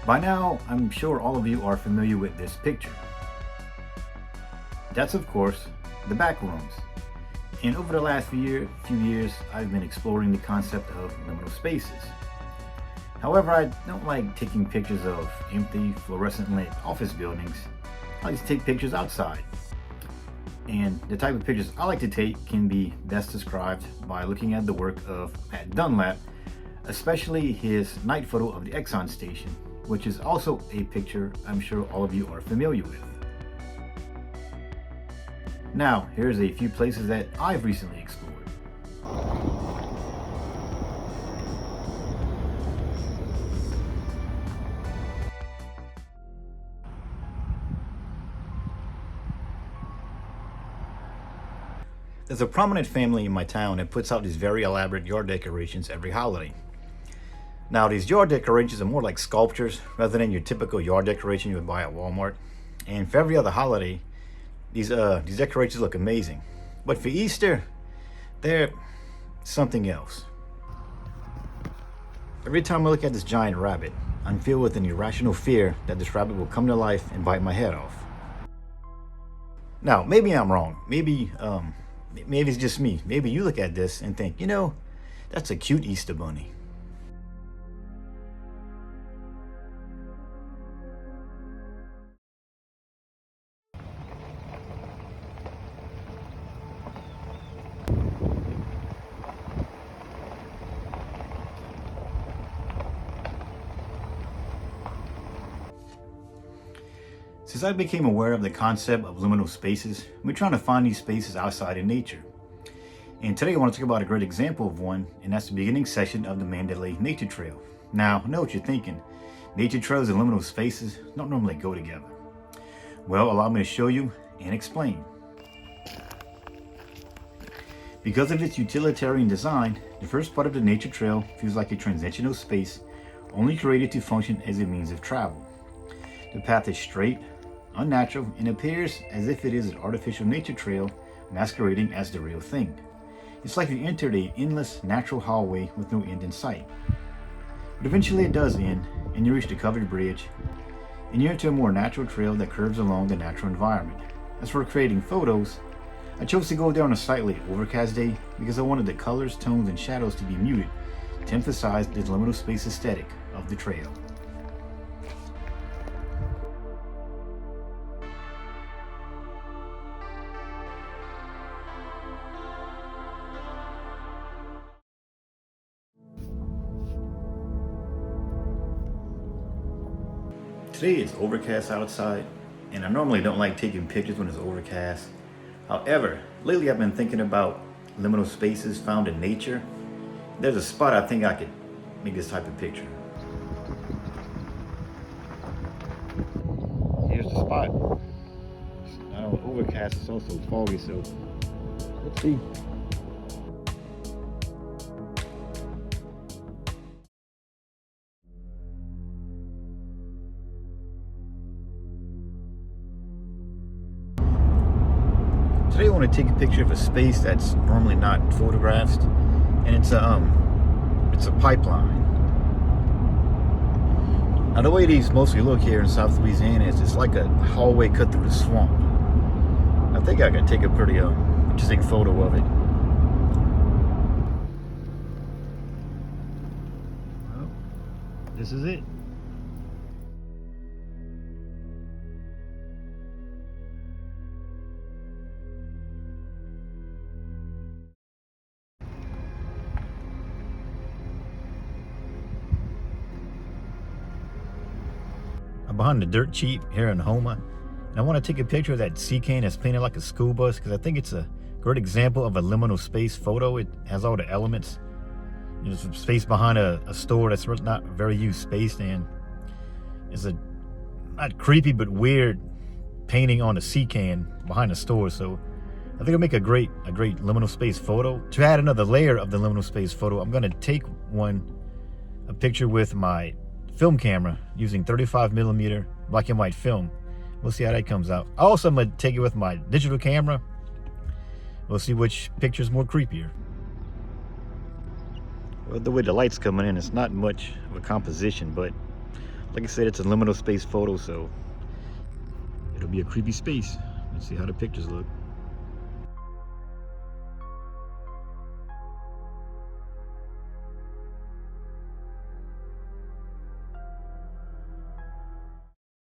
By now, I'm sure all of you are familiar with this picture. That's of course the back rooms. And over the last few years, I've been exploring the concept of liminal spaces. However, I don't like taking pictures of empty fluorescent lit office buildings. I just take pictures outside. And the type of pictures I like to take can be best described by looking at the work of Matt Dunlap, especially his night photo of the Exxon station, which is also a picture I'm sure all of you are familiar with. Now, here's a few places that I've recently explored. There's a prominent family in my town that puts out these very elaborate yard decorations every holiday. Now, these yard decorations are more like sculptures rather than your typical yard decoration you would buy at Walmart. And for every other holiday, these decorations look amazing. But for Easter, they're something else. Every time I look at this giant rabbit, I'm filled with an irrational fear that this rabbit will come to life and bite my head off. Now, maybe I'm wrong. Maybe it's just me. Maybe you look at this and think, you know, that's a cute Easter bunny. Since I became aware of the concept of liminal spaces, we're trying to find these spaces outside in nature. And today I want to talk about a great example of one, and that's the beginning section of the Mandalay Nature Trail. Now, I know what you're thinking. Nature trails and liminal spaces don't normally go together. Well, allow me to show you and explain. Because of its utilitarian design, the first part of the nature trail feels like a transitional space only created to function as a means of travel. The path is straight, unnatural, and appears as if it is an artificial nature trail masquerading as the real thing. It's like you entered an endless natural hallway with no end in sight. But eventually it does end, and you reach the covered bridge, and you're into a more natural trail that curves along the natural environment. As for creating photos, I chose to go there on a slightly overcast day because I wanted the colors, tones, and shadows to be muted to emphasize the liminal space aesthetic of the trail. Today it's overcast outside, and I normally don't like taking pictures when it's overcast. However, lately I've been thinking about liminal spaces found in nature. There's a spot I think I could make this type of picture. Here's the spot. It's not overcast, it's also foggy, so let's see. Today I want to take a picture of a space that's normally not photographed, and it's a pipeline. Now the way these mostly look here in South Louisiana is it's like a hallway cut through the swamp. I think I can take a pretty interesting photo of it. Well, this is it. I'm behind the dirt cheap here in Houma, and I want to take a picture of that sea can that's painted like a school bus because I think it's a great example of a liminal space photo. It has all the elements. There's some space behind a store that's not very used space, and it's a not creepy but weird painting on a sea can behind the store. So I think it'll make a great liminal space photo. To add another layer of the liminal space photo, I'm going to take a picture with my film camera using 35mm black and white film. We'll see how that comes out. Also, I'm going to take it with my digital camera. We'll see which picture's more creepier. Well, the way the light's coming in, it's not much of a composition, but Like I said, it's a liminal space photo, so it'll be a creepy space. Let's see how the pictures look.